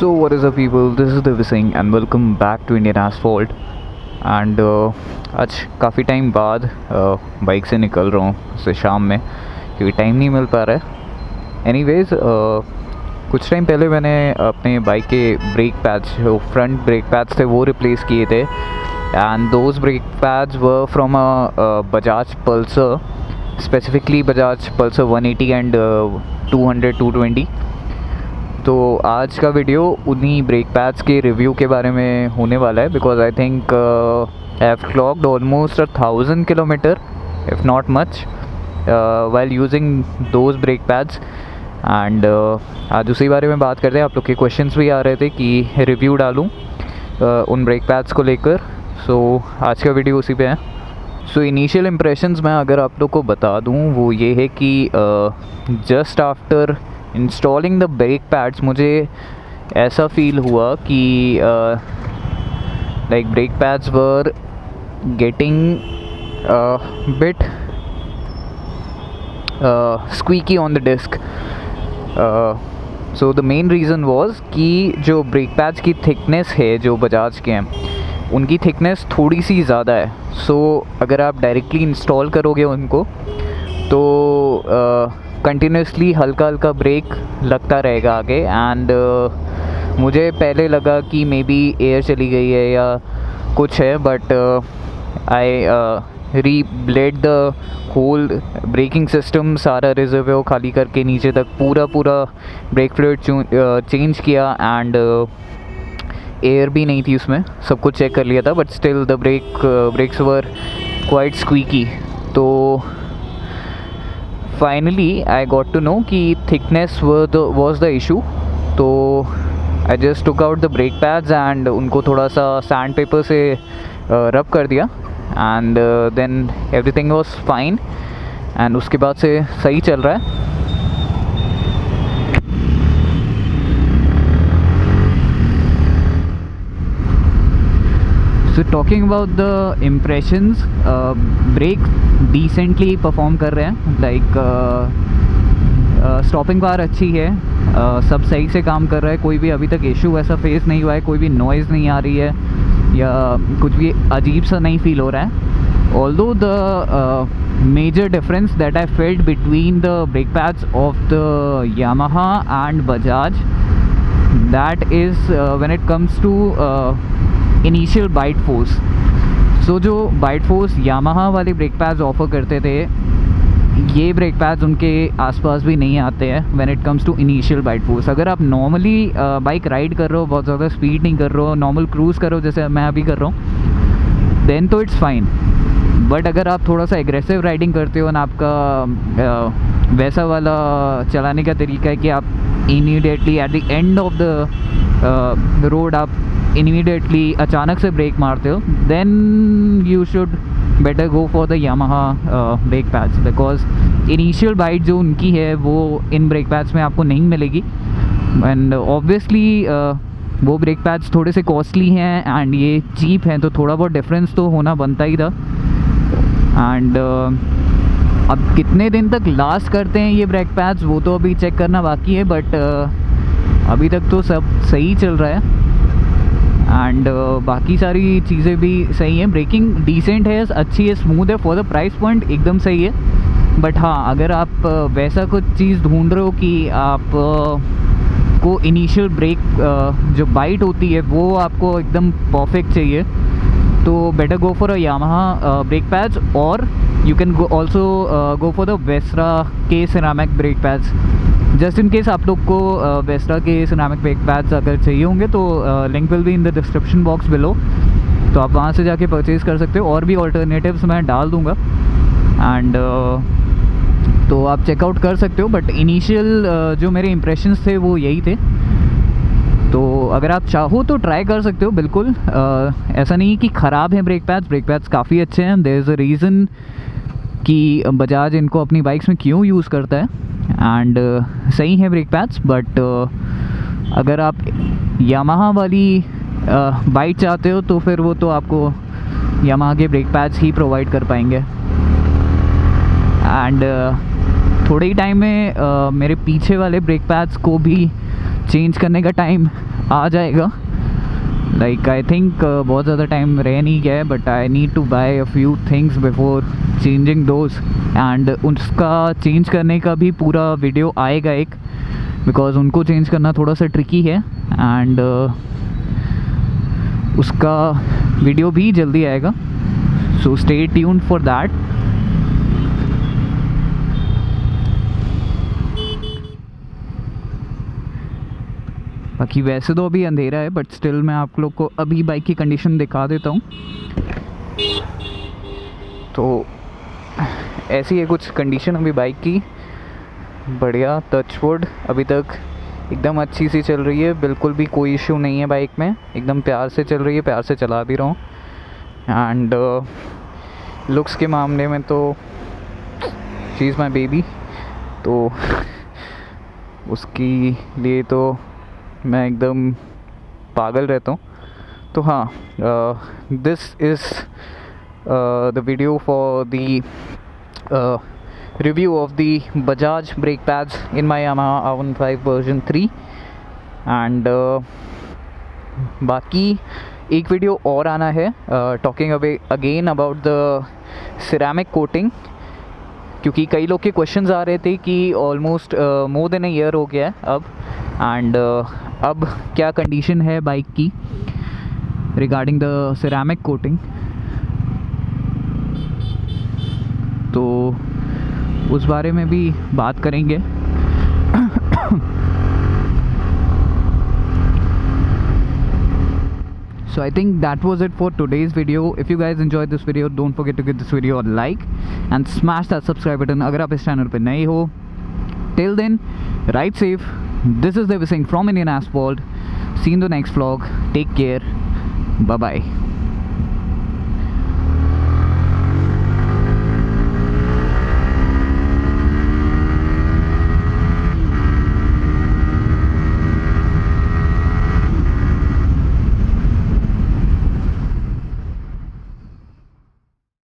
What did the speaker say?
So what is up people, this is Dev Singh and welcome back to Indian Asphalt and आज काफ़ी time बाद bike से निकल रहा हूँ से शाम में क्योंकि टाइम नहीं मिल पा रहा है। एनीवेज कुछ टाइम पहले मैंने अपने बाइक के ब्रेक पैड्स जो फ्रंट ब्रेक पैड्स थे वो रिप्लेस किए थे and those break pads were from a Bajaj Pulsar, specifically Bajaj Pulsar 180 and 200-220। तो आज का वीडियो उन्हीं ब्रेक पैड्स के रिव्यू के बारे में होने वाला है because I think I have clogged almost 1000 kilometre if not much while using those break pads and आज उसी बारे में बात करते हैं। आप लोग के क्वेश्चंस भी आ रहे थे कि रिव्यू डालूं उन ब्रेक पैड्स को लेकर, सो आज का वीडियो उसी पे है। सो इनिशियल इम्प्रेशंस मैं अगर आप लोग को बता दूं वो ये है कि just after installing the brake pads मुझे ऐसा फील हुआ कि like brake pads were getting bit squeaky on the disc. So the main reason was कि जो ब्रेक पैड्स की थिकनेस है जो बजाज के हैं उनकी थिकनेस थोड़ी सी ज़्यादा है। सो अगर आप डायरेक्टली इंस्टॉल करोगे उनको तो कंटिन्यूसली हल्का हल्का ब्रेक लगता रहेगा आगे एंड मुझे पहले लगा कि मे बी एयर चली गई है या कुछ है, but I rebled the whole braking system, सारा रिजर्वो खाली करके नीचे तक पूरा ब्रेक फ्लूइड चेंज किया एंड एयर भी नहीं थी उसमें, सब कुछ चेक कर लिया था but still the brakes were quite squeaky. तो finally I got to know कि थिकनेस was the issue। तो I just took out the brake pads and उनको थोड़ा सा सैंड पेपर से रब कर दिया and then everything was fine and उसके बाद से सही चल रहा है। So talking about the impressions, brake decently perform कर रहे हैं, लाइक स्टॉपिंग पावर अच्छी है, सब सही से काम कर रहा है, कोई भी अभी तक इशू ऐसा फेस नहीं हुआ है, कोई भी नॉइज़ नहीं आ रही है या कुछ भी अजीब सा नहीं फील हो रहा है। Although the major difference that I felt between the brake pads of the Yamaha and Bajaj, that is when it comes to initial bite force. So जो बाइट फोर्स यामाहा वाले ब्रेक पैड्स ऑफर करते थे ये brake pads उनके आसपास भी नहीं आते हैं when it comes to initial bite force. अगर आप नॉर्मली बाइक राइड कर रहे हो, बहुत ज़्यादा स्पीड नहीं कर रहे हो, नॉर्मल क्रूज़ कर रहे हो जैसे मैं अभी कर रहा हूँ, देन तो इट्स फाइन। बट अगर आप थोड़ा सा एग्रेसिव राइडिंग करते हो ना, आपका वैसा वाला चलाने का तरीका है कि आप immediately at the end of the road आप इमीडिएटली अचानक से ब्रेक मारते हो, then you should better go for the Yamaha brake pads because initial bite जो उनकी है वो इन ब्रेक पैड्स में आपको नहीं मिलेगी एंड ऑब्वियसली वो ब्रेक पैड्स थोड़े से कॉस्टली हैं एंड ये चीप हैं, तो थोड़ा बहुत डिफरेंस तो होना बनता ही था। एंड अब कितने दिन तक लास्ट करते हैं ये ब्रेक पैड्स वो तो अभी चेक करना बाकी है, बट अभी तक तो सब सही चल रहा है एंड बाकी सारी चीज़ें भी सही हैं। ब्रेकिंग डिसेंट है, अच्छी है, स्मूथ है, फॉर द प्राइस पॉइंट एकदम सही है। बट हाँ, अगर आप वैसा कुछ चीज़ ढूंढ रहे हो कि आप को इनिशियल ब्रेक जो बाइट होती है वो आपको एकदम परफेक्ट चाहिए तो better go for a Yamaha brake pads, और you can also go for the Vesrah के ceramic brake pads. Just in case आप लोग को वेस्ट्रा के सिरामिक ब्रेक पैड्स अगर चाहिए होंगे तो link will be in the description box below, तो आप वहाँ से जाके परचेज़ कर सकते हो। और भी ऑल्टरनेटिव्स मैं डाल दूँगा एंड तो आप चेकआउट कर सकते हो। बट इनिशियल जो मेरे इम्प्रेशंस थे वो यही थे, तो अगर आप चाहो तो ट्राई कर सकते हो बिल्कुल। ऐसा नहीं कि ख़राब हैं ब्रेक पैड्स काफ़ी अच्छे हैं। देयर इज़ अ रीज़न कि बजाज इनको अपनी बाइक्स में क्यों यूज़ करता है एंड सही है ब्रेक पैड्स। बट अगर आप यामाहा वाली बाइक चाहते हो तो फिर वो तो आपको यामाहा के ब्रेक पैड्स ही प्रोवाइड कर पाएंगे। एंड थोड़े ही टाइम में मेरे पीछे वाले ब्रेक पैड्स को भी चेंज करने का टाइम आ जाएगा। लाइक आई थिंक बहुत ज़्यादा टाइम रह नहीं गया है, but I need to buy a few things before changing those, and उसका चेंज करने का भी पूरा वीडियो आएगा एक, बिकॉज उनको चेंज करना थोड़ा सा ट्रिकी है, एंड उसका वीडियो भी जल्दी आएगा, so stay tuned for that. बाकी वैसे तो अभी अंधेरा है, बट स्टिल मैं आप लोग को अभी बाइक की कंडीशन दिखा देता हूँ। तो ऐसी है कुछ कंडीशन अभी बाइक की, बढ़िया, टचवुड अभी तक एकदम अच्छी सी चल रही है, बिल्कुल भी कोई इशू नहीं है बाइक में, एकदम प्यार से चल रही है, प्यार से चला भी रहा हूँ। एंड लुक्स के मामले में तो शी इज़ माई बेबी, तो उसकी लिए तो मैं एकदम पागल रहता हूँ। तो हाँ, this is the video for the review of the Bajaj brake pads in my Yamaha R15 version 3, and बाकी एक वीडियो और आना है talking again about the ceramic coating, क्योंकि कई लोग के क्वेश्चंस आ रहे थे कि almost more than a year हो गया है अब, एंड अब क्या कंडीशन है बाइक की रिगार्डिंग द सिरेमिक कोटिंग, तो उस बारे में भी बात करेंगे। So I think that was it for today's video. If you guys enjoyed this video, don't forget to give this video a like and smash that subscribe button अगर आप इस चैनल पे नए हो। Till then, ride safe. This is Dev Singh from Indian Asphalt. See you in the next vlog. Take care. Bye bye.